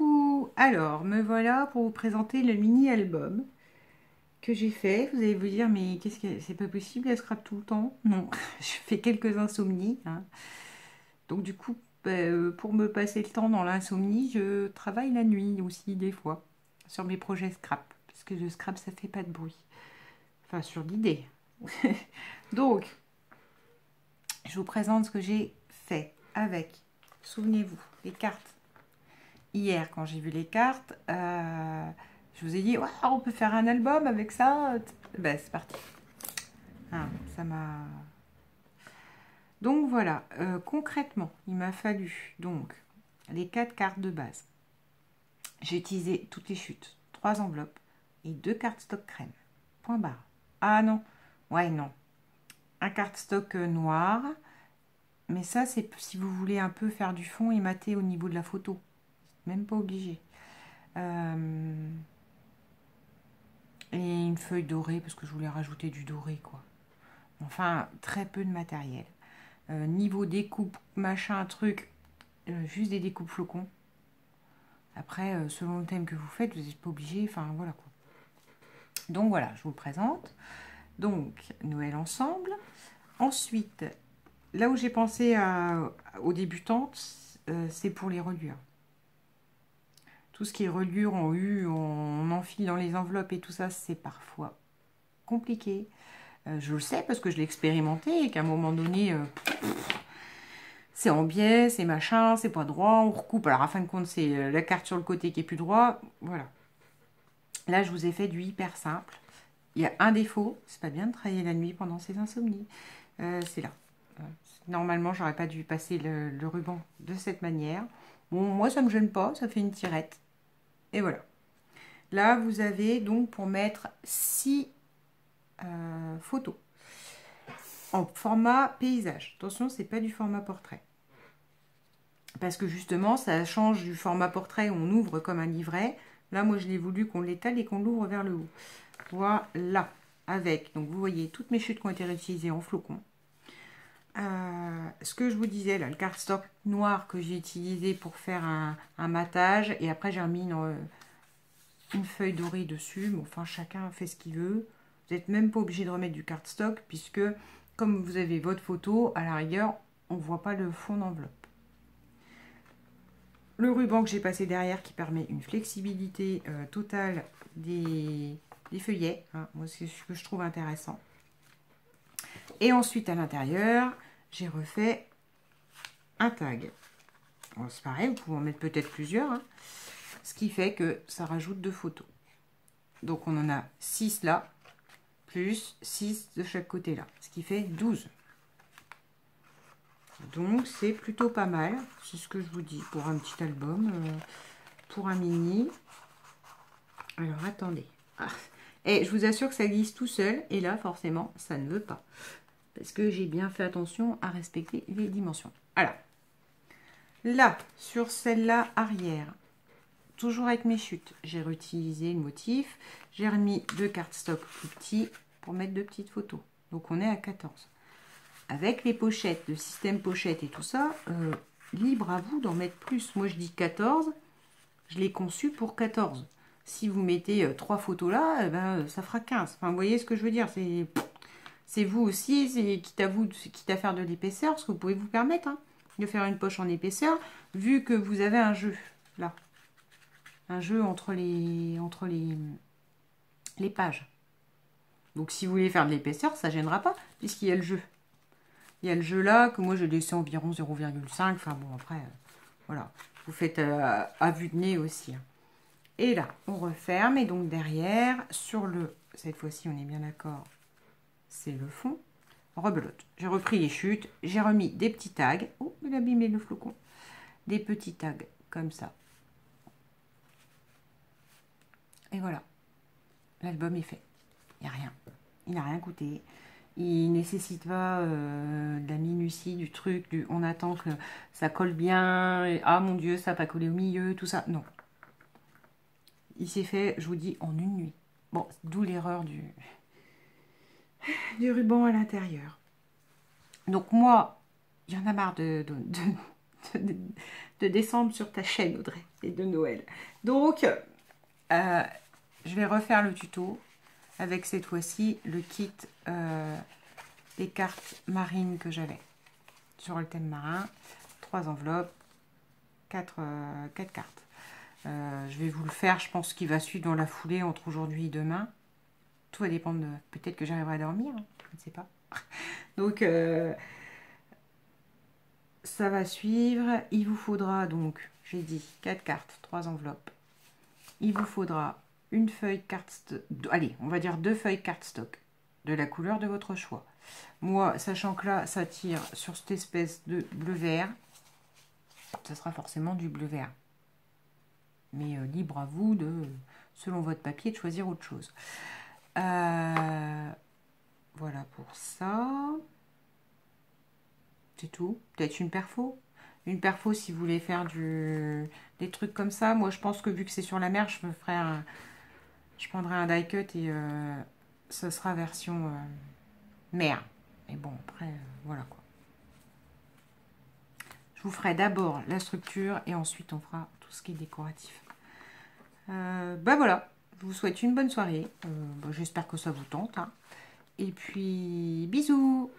Coucou! Alors, me voilà pour vous présenter le mini-album que j'ai fait. Vous allez vous dire, mais qu'est-ce que c'est pas possible, elle scrape tout le temps? Non, je fais quelques insomnies, hein. Donc du coup, pour me passer le temps dans l'insomnie, je travaille la nuit aussi des fois sur mes projets scrap. Parce que le scrap, ça fait pas de bruit. Enfin, sur l'idée. Donc, je vous présente ce que j'ai fait avec, souvenez-vous, les cartes. Hier, quand j'ai vu les cartes, je vous ai dit, ouais, on peut faire un album avec ça. Ben, c'est parti. Ah, ça m'a... Donc voilà, concrètement, il m'a fallu donc les 4 cartes de base. J'ai utilisé toutes les chutes, 3 enveloppes et 2 cartes stock crème. Point barre. Ah non, ouais non. Un carte stock noir, mais ça c'est si vous voulez un peu faire du fond et mater au niveau de la photo. Même pas obligé. Et une feuille dorée parce que je voulais rajouter du doré quoi. Enfin, très peu de matériel. Niveau découpe, machin, truc, juste des découpes flocons. Après, selon le thème que vous faites, vous n'êtes pas obligé, enfin voilà quoi. Donc voilà, je vous le présente. Donc, Noël ensemble. Ensuite, là où j'ai pensé aux débutantes, c'est pour les reliures. Tout ce qui est reliure en U, on enfile dans les enveloppes et tout ça, c'est parfois compliqué. Je le sais parce que je l'ai expérimenté et qu'à un moment donné, c'est en biais, c'est machin, c'est pas droit, on recoupe. Alors, à fin de compte, c'est la carte sur le côté qui est plus droit. Voilà. Là, je vous ai fait du hyper simple. Il y a un défaut, c'est pas bien de travailler la nuit pendant ces insomnies. C'est là. Normalement, j'aurais pas dû passer le ruban de cette manière. Bon, moi, ça me gêne pas, ça fait une tirette. Et voilà. Là, vous avez donc pour mettre 6 photos en format paysage. Attention, c'est pas du format portrait. Parce que justement, ça change du format portrait où on ouvre comme un livret. Là, moi, je l'ai voulu qu'on l'étale et qu'on l'ouvre vers le haut. Voilà. Avec, donc vous voyez, toutes mes chutes qui ont été réutilisées en flocons. Ce que je vous disais, là, le cardstock noir que j'ai utilisé pour faire un matage. Et après, j'ai remis une feuille dorée dessus. Mais enfin, chacun fait ce qu'il veut. Vous n'êtes même pas obligé de remettre du cardstock puisque, comme vous avez votre photo, à la rigueur, on ne voit pas le fond d'enveloppe. Le ruban que j'ai passé derrière qui permet une flexibilité totale des feuillets. Hein, moi, c'est ce que je trouve intéressant. Et ensuite, à l'intérieur, j'ai refait un tag. C'est pareil, vous pouvez en mettre peut-être plusieurs. Hein, ce qui fait que ça rajoute 2 photos. Donc, on en a 6 là, plus 6 de chaque côté là. Ce qui fait 12. Donc, c'est plutôt pas mal. C'est ce que je vous dis pour un petit album, pour un mini. Alors, attendez. Ah. Et je vous assure que ça glisse tout seul. Et là, forcément, ça ne veut pas. Parce que j'ai bien fait attention à respecter les dimensions. Alors, là, sur celle-là, arrière, toujours avec mes chutes, j'ai réutilisé le motif. J'ai remis 2 cardstock plus petits pour mettre 2 petites photos. Donc, on est à 14. Avec les pochettes, le système pochette et tout ça, libre à vous d'en mettre plus. Moi, je dis 14. Je l'ai conçu pour 14. Si vous mettez 3 photos là, eh ben, ça fera 15. Enfin, vous voyez ce que je veux dire, c'est vous aussi, c'est quitte à faire de l'épaisseur, parce que vous pouvez vous permettre hein, de faire une poche en épaisseur, vu que vous avez un jeu, là. Un jeu entre les pages. Donc si vous voulez faire de l'épaisseur, ça ne gênera pas, puisqu'il y a le jeu. Il y a le jeu là, que moi j'ai laissé environ 0,5. Enfin bon, après, voilà. Vous faites à vue de nez aussi. Hein. Et là, on referme. Et donc derrière, sur le... Cette fois-ci, on est bien d'accord, c'est le fond. Rebelote. J'ai repris les chutes. J'ai remis des petits tags. Oh, il a abîmé le flocon. Des petits tags comme ça. Et voilà. L'album est fait. Il n'y a rien. Il n'a rien coûté. Il nécessite pas de la minutie du truc. On attend que ça colle bien. Et, ah mon Dieu, ça n'a pas collé au milieu. Tout ça. Non. Il s'est fait, je vous dis, en une nuit. Bon, d'où l'erreur du ruban à l'intérieur. Donc moi, il y en a marre de descendre sur ta chaîne, Audrey, et de Noël. Donc, je vais refaire le tuto avec cette fois-ci le kit des cartes marines que j'avais sur le thème marin. 3 enveloppes, 4 cartes. Je vais vous le faire, je pense qu'il va suivre dans la foulée entre aujourd'hui et demain. Tout va dépendre de... Peut-être que j'arriverai à dormir, hein, je ne sais pas. Donc, ça va suivre. Il vous faudra donc, j'ai dit, 4 cartes, 3 enveloppes. Il vous faudra une feuille carte... Allez, on va dire 2 feuilles cardstock de la couleur de votre choix. Moi, sachant que là, ça tire sur cette espèce de bleu-vert, ça sera forcément du bleu-vert. Mais libre à vous, de, selon votre papier, de choisir autre chose. Voilà pour ça. C'est tout. Peut-être une perfo. Une perfo si vous voulez faire des trucs comme ça. Moi, je pense que vu que c'est sur la mer, je prendrai un die cut et ce sera version mer. Mais bon, après, voilà quoi. Je vous ferai d'abord la structure et ensuite on fera tout ce qui est décoratif. Bah voilà, je vous souhaite une bonne soirée. J'espère que ça vous tente. Hein. Et puis, bisous!